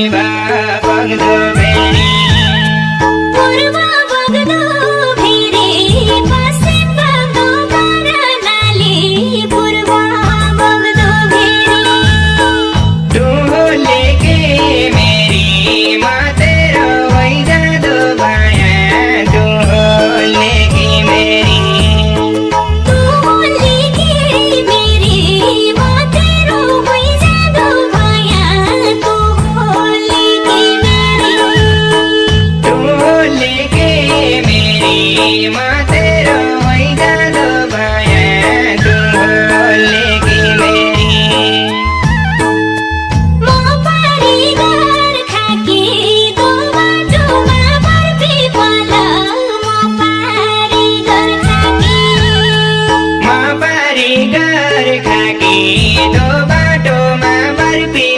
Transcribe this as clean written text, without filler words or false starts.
पूर्वा बग्दो भेरी पूर्वा बग्दो भेरी पश्चिम बग्दो कर्णाली पूर्वा बग्दो भेरी टोले के मेरी माँ तेरो वही जादू भाया टोले की मेरी माँ तेरो वही जादू भाया टोले की मेरी म पारी घर खाकी दो बाटोमा बर्फी फल म पारी घर खाकी माँ पारी घर खाकी दो बाटोमा बर्फी